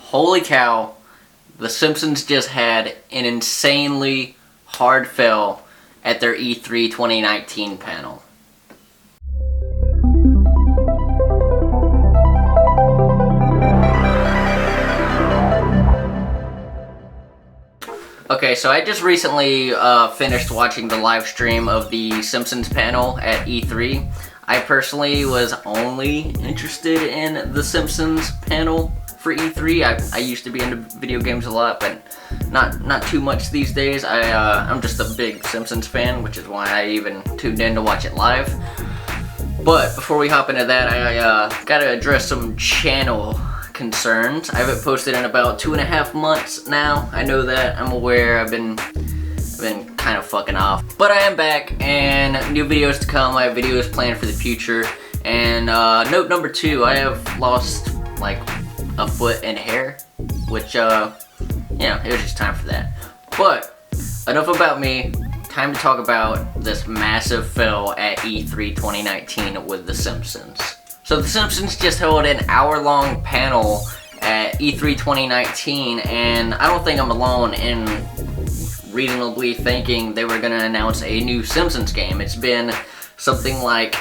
Holy cow, The Simpsons just had an insanely hard fail at their E3 2019 panel. Okay, so I just recently finished watching the live stream of the Simpsons panel at E3. I personally was only interested in the Simpsons panel for E3. I used to be into video games a lot, but not too much these days. I'm just a big Simpsons fan, which is why I even tuned in to watch it live. But before we hop into that, I gotta address some channel concerns. I haven't posted in about 2.5 months now. I know that. I'm aware. I've been kind of fucking off. But I am back, and new videos to come. I have videos planned for the future. And note number 2, I have lost like a foot and hair, which you know, it was just time for that. But enough about me. Time to talk about this massive fail at E3 2019 with The Simpsons. So The Simpsons just held an hour-long panel at E3 2019, and I don't think I'm alone in reasonably thinking they were gonna announce a new Simpsons game. It's been something like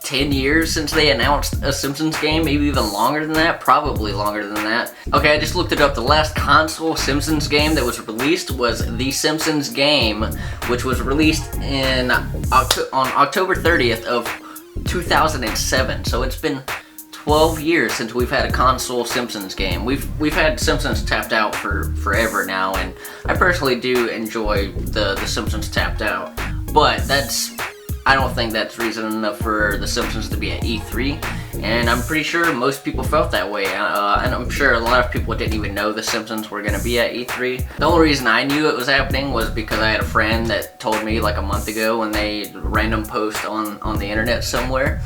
10 years since they announced a Simpsons game, maybe even longer than that, probably longer than that. Okay, I just looked it up. The last console Simpsons game that was released was The Simpsons Game, which was released on October 30th of 2007. So it's been 12 years since we've had a console Simpsons game. We've had Simpsons Tapped Out for forever now, and I personally do enjoy the Simpsons Tapped Out, but I don't think that's reason enough for The Simpsons to be at E3, and I'm pretty sure most people felt that way, and I'm sure a lot of people didn't even know The Simpsons were going to be at E3. The only reason I knew it was happening was because I had a friend that told me like a month ago when they random post on the internet somewhere,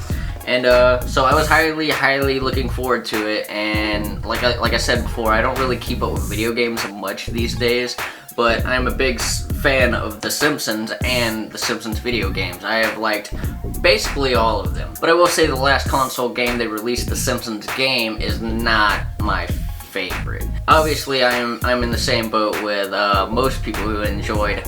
and so I was highly looking forward to it. And like I said before, I don't really keep up with video games much these days, but I'm a big fan of The Simpsons and The Simpsons video games. I have liked basically all of them. But I will say the last console game they released, The Simpsons Game, is not my favorite. Obviously, I'm in the same boat with most people who enjoyed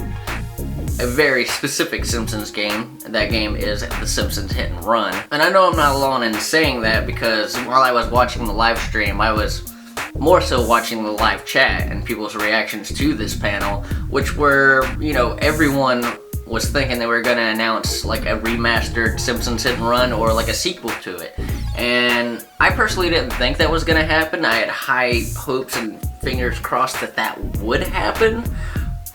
a very specific Simpsons game. That game is The Simpsons Hit and Run. And I know I'm not alone in saying that, because while I was watching the live stream, I was more so watching the live chat and people's reactions to this panel, which were, you know, everyone was thinking they were gonna announce like a remastered Simpsons Hit and Run or like a sequel to it. And I personally didn't think that was gonna happen. I had high hopes and fingers crossed that would happen,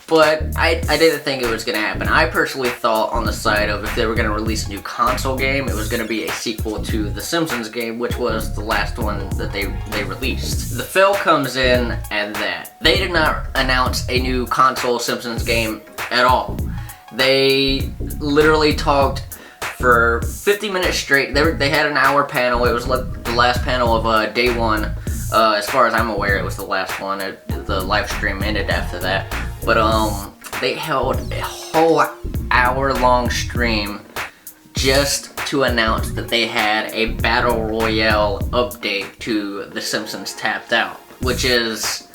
but I didn't think it was gonna happen. I personally thought on the side of if they were gonna release a new console game, it was gonna be a sequel to the Simpsons game, which was the last one that they released. The fail comes in at that. They did not announce a new console Simpsons game at all. They literally talked for 50 minutes straight. They had an hour panel. It was like the last panel of day one. As far as I'm aware, it was the last one. The live stream ended after that. But they held a whole hour-long stream just to announce that they had a Battle Royale update to The Simpsons Tapped Out, which is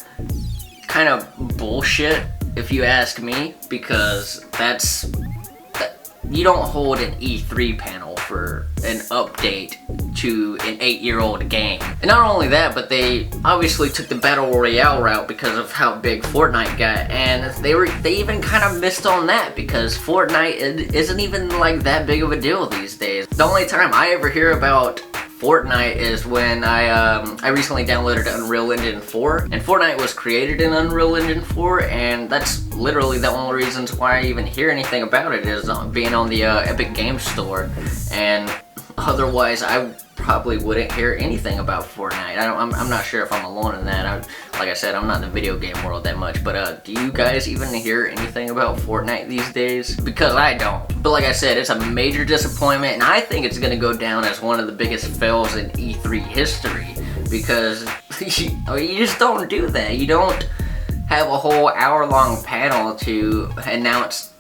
kind of bullshit if you ask me, because you don't hold an E3 panel for an update to an 8-year-old game. And not only that, but they obviously took the Battle Royale route because of how big Fortnite got, and they even kind of missed on that, because Fortnite isn't even like that big of a deal these days. The only time I ever hear about Fortnite is when I recently downloaded Unreal Engine 4, and Fortnite was created in Unreal Engine 4, and that's literally the only reasons why I even hear anything about it is being on the Epic Games Store, and otherwise I probably wouldn't hear anything about Fortnite. I'm not sure if I'm alone in that. Like I said, I'm not in the video game world that much, but do you guys even hear anything about Fortnite these days? Because I don't. But like I said, it's a major disappointment, and I think it's going to go down as one of the biggest fails in E3 history, because you just don't do that. You don't have a whole hour-long panel to announce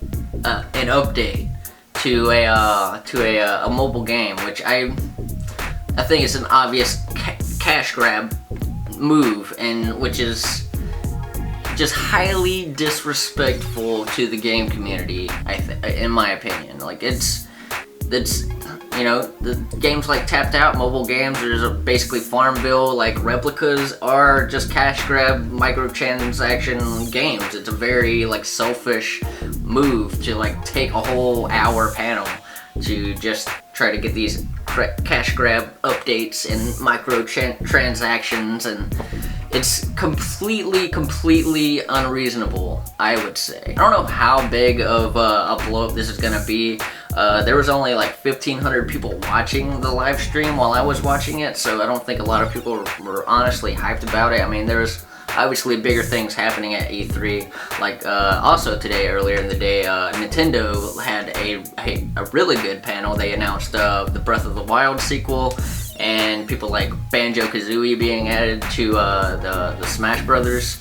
an update to a mobile game, which I think it's an obvious cash grab move, and which is just highly disrespectful to the game community, in my opinion. Like, it's you know, the games like Tapped Out, mobile games, there's basically Farmville, like replicas are just cash grab microtransaction games. It's a very like selfish move to like take a whole hour panel to just try to get these cash grab updates and microtransactions, and it's completely unreasonable, I would say. I don't know how big of a blow up this is gonna be. There was only like 1,500 people watching the live stream while I was watching it, so I don't think a lot of people were honestly hyped about it. I mean, there's obviously bigger things happening at E3. Like, also today, earlier in the day, Nintendo had a really good panel. They announced the Breath of the Wild sequel, and people like Banjo-Kazooie being added to the Smash Brothers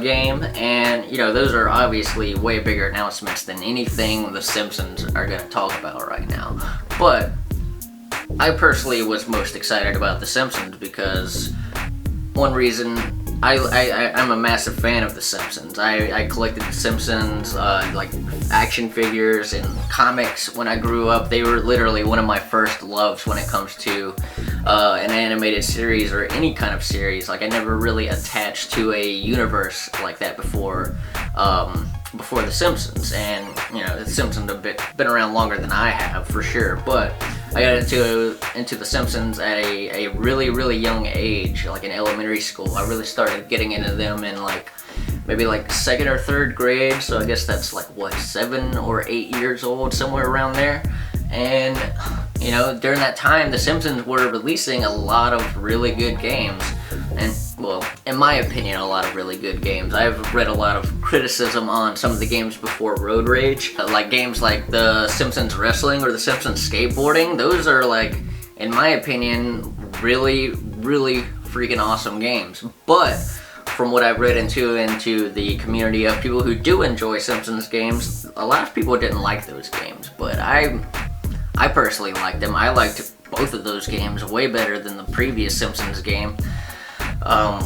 game, and you know, those are obviously way bigger announcements than anything the Simpsons are going to talk about right now. But I personally was most excited about the Simpsons because one reason, I'm a massive fan of The Simpsons. I collected The Simpsons, like action figures and comics when I grew up. They were literally one of my first loves when it comes to an animated series or any kind of series. Like, I never really attached to a universe like that before The Simpsons. And, you know, The Simpsons have been around longer than I have, for sure. But I got into The Simpsons at a really young age, like in elementary school. I really started getting into them in maybe 2nd or 3rd grade, so I guess that's 7 or 8 years old, somewhere around there. And, you know, during that time, The Simpsons were releasing a lot of really good games. And, well, in my opinion, a lot of really good games. I've read a lot of criticism on some of the games before Road Rage. Like games like The Simpsons Wrestling or The Simpsons Skateboarding. Those are, in my opinion, really freaking awesome games. But from what I've read into the community of people who do enjoy Simpsons games, a lot of people didn't like those games. But I personally liked them. I liked both of those games way better than the previous Simpsons game,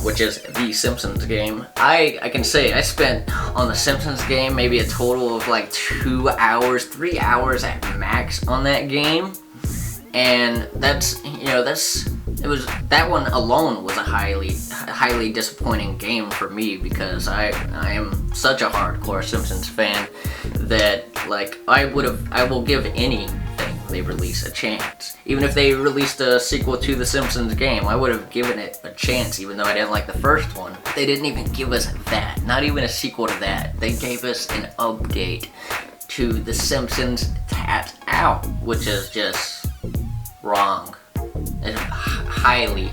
which is The Simpsons game. I can say I spent on the Simpsons game maybe a total of 2 hours, 3 hours at max on that game. And that one alone was a highly disappointing game for me, because I am such a hardcore Simpsons fan that I will give anything they release a chance. Even if they released a sequel to the Simpsons game, I would have given it a chance, even though I didn't like the first one. They didn't even give us that, not even a sequel to that. They gave us an update to the Simpsons Tapped Out, which is just wrong. It's highly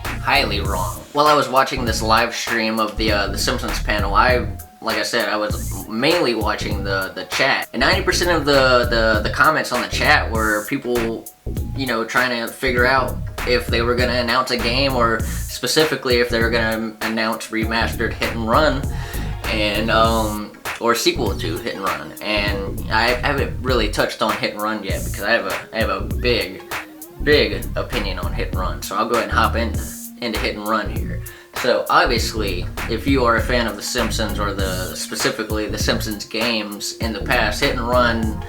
wrong. While I was watching this live stream of the Simpsons panel, like I said, I was mainly watching the chat, and 90% of the comments on the chat were people, you know, trying to figure out if they were going to announce a game, or specifically if they were going to announce remastered Hit and Run, and or sequel to Hit and Run. And I haven't really touched on Hit and Run yet, because I have a big opinion on Hit and Run, so I'll go ahead and hop into Hit and Run here. So obviously, if you are a fan of The Simpsons, or specifically the Simpsons games in the past, Hit and Run,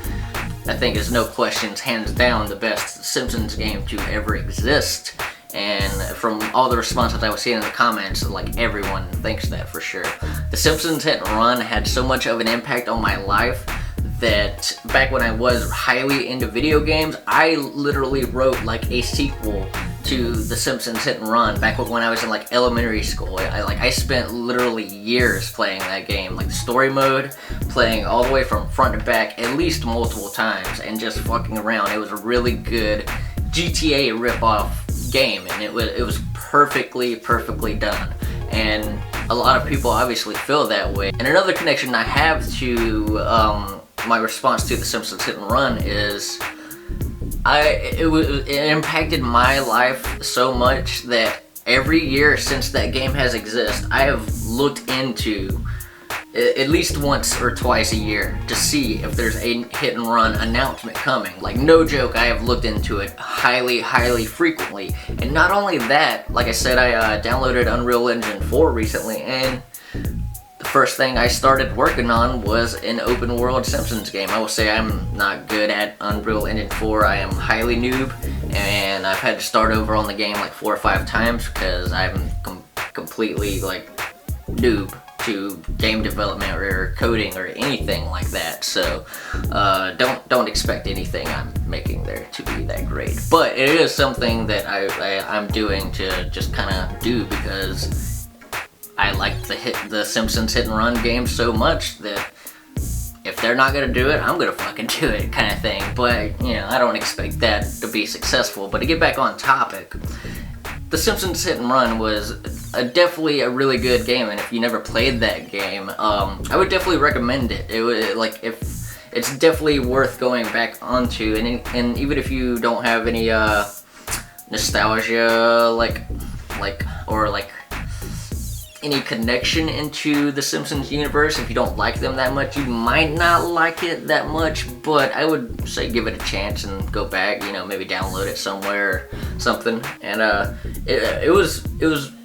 I think, is no questions, hands down, the best Simpsons game to ever exist. And from all the responses I was seeing in the comments, everyone thinks that for sure. The Simpsons Hit and Run had so much of an impact on my life that back when I was highly into video games, I literally wrote a sequel to The Simpsons Hit and Run back when I was in elementary school. I spent literally years playing that game, the story mode, playing all the way from front to back at least multiple times, and just fucking around. It was a really good GTA rip-off game, and it was perfectly done. And a lot of people obviously feel that way. And another connection I have to my response to The Simpsons Hit and Run is it impacted my life so much that every year since that game has existed, I have looked into at least once or twice a year to see if there's a hit and run announcement coming. Like, no joke, I have looked into it highly frequently. And not only that, like I said, I downloaded Unreal Engine 4 recently, and the first thing I started working on was an open world Simpsons game. I will say I'm not good at Unreal Engine 4. I am highly noob, and I've had to start over on the game like 4 or 5 times because I'm completely like noob to game development or coding or anything like that. So don't expect anything I'm making there to be that great. But it is something that I'm doing to just kind of do because I like the Simpsons Hit and Run game so much that if they're not gonna do it, I'm gonna fucking do it, kind of thing. But you know, I don't expect that to be successful. But to get back on topic, the Simpsons Hit and Run was definitely a really good game, and if you never played that game, I would definitely recommend it. If it's definitely worth going back onto, and even if you don't have any nostalgia, or any connection into the Simpsons universe, if you don't like them that much, you might not like it that much, but I would say give it a chance and go back, you know, maybe download it somewhere or something. And it was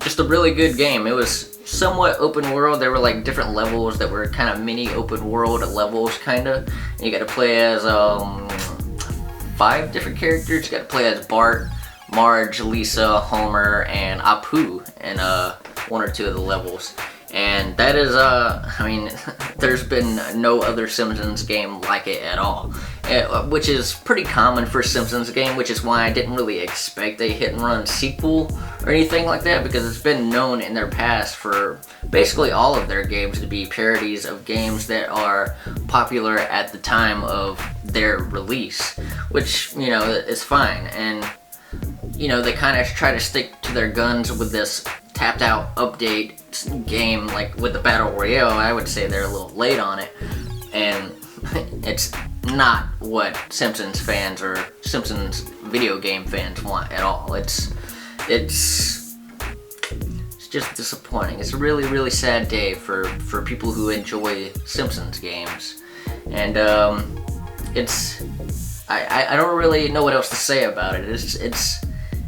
just a really good game. It was somewhat open world. There were like different levels that were kind of mini open world levels, kind of. And you got to play as 5 different characters. You got to play as Bart, Marge, Lisa, Homer, and Apu, and 1 or 2 of the levels. And that is, I mean, there's been no other Simpsons game like it at all. Which is pretty common for a Simpsons game, which is why I didn't really expect a hit and run sequel or anything like that, because it's been known in their past for basically all of their games to be parodies of games that are popular at the time of their release, which, you know, is fine. And you know, they kind of try to stick to their guns with this Tapped Out update game, like with the Battle Royale. I would say they're a little late on it, and it's not what Simpsons fans or Simpsons video game fans want at all. It's just disappointing. It's a really sad day for people who enjoy Simpsons games, and I don't really know what else to say about it.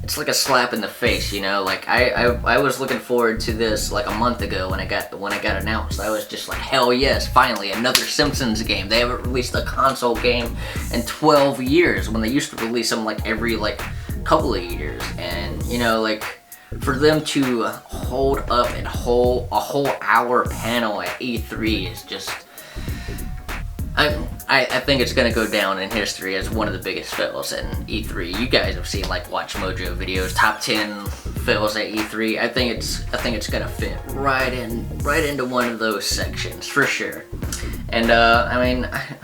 It's like a slap in the face, you know. Like I was looking forward to this like a month ago when it got announced. I was just like, hell yes, finally another Simpsons game. They haven't released a console game in 12 years when they used to release them like every like couple of years. And you know, like for them to hold up and hold a whole hour panel at E3 is just, I think it's gonna go down in history as one of the biggest fails in E3. You guys have seen like Watch Mojo videos, top 10 fails at E3. I think it's gonna fit right into one of those sections for sure. And I mean, I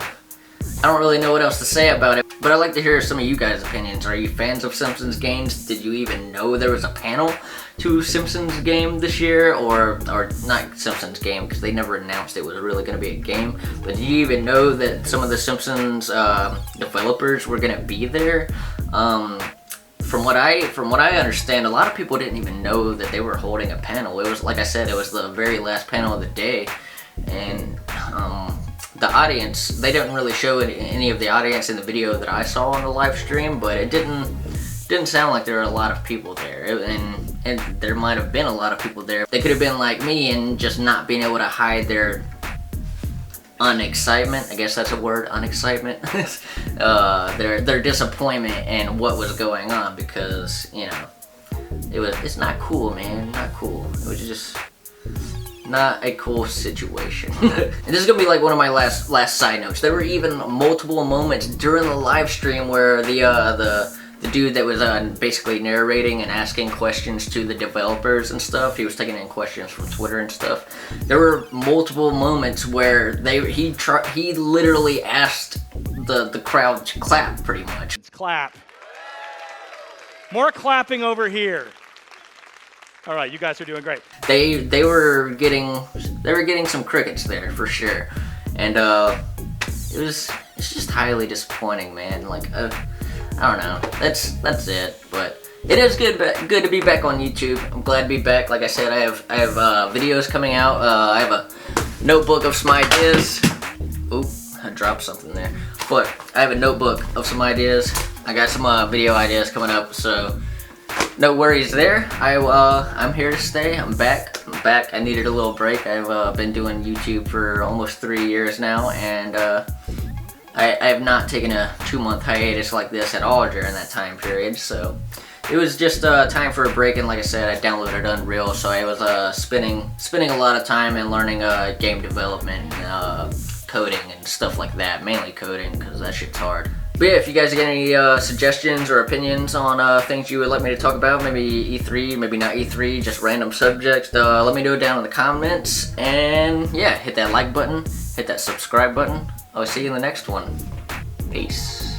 don't really know what else to say about it, but I'd like to hear some of you guys' opinions. Are you fans of Simpsons games? Did you even know there was a panel to Simpsons game this year? Or not Simpsons game, because they never announced it was really going to be a game, but did you even know that some of the Simpsons developers were going to be there? From what I understand, a lot of people didn't even know that they were holding a panel. It was, like I said, it was the very last panel of the day, and the audience, they didn't really show any of the audience in the video that I saw on the live stream, but it didn't sound like there were a lot of people there, and there might have been a lot of people there. They could have been like me and just not being able to hide their unexcitement, I guess that's a word, unexcitement, their disappointment in what was going on, because, you know, it's not cool, man, not cool. It was just not a cool situation. And this is gonna be like one of my last side notes. There were even multiple moments during the live stream where the dude that was basically narrating and asking questions to the developers and stuff, he was taking in questions from Twitter and stuff. There were multiple moments where he literally asked the crowd to clap, pretty much. Let's clap. More clapping over here. All right, you guys are doing great. They were getting some crickets there for sure, and it's just highly disappointing, man. Like I don't know. That's it. But it is good to be back on YouTube. I'm glad to be back. Like I said, I have videos coming out. I have a notebook of some ideas. Oop, I dropped something there. But I have a notebook of some ideas. I got some video ideas coming up, so no worries there. I'm here to stay. I'm back. I needed a little break. I've been doing YouTube for almost 3 years now, and I have not taken a 2-month hiatus like this at all during that time period. So it was just time for a break, and like I said, I downloaded Unreal, so I was spending a lot of time in learning game development, coding and stuff like that. Mainly coding, because that shit's hard. But yeah, if you guys get any suggestions or opinions on things you would like me to talk about, maybe E3, maybe not E3, just random subjects, let me know down in the comments. And yeah, hit that like button, hit that subscribe button. I'll see you in the next one. Peace.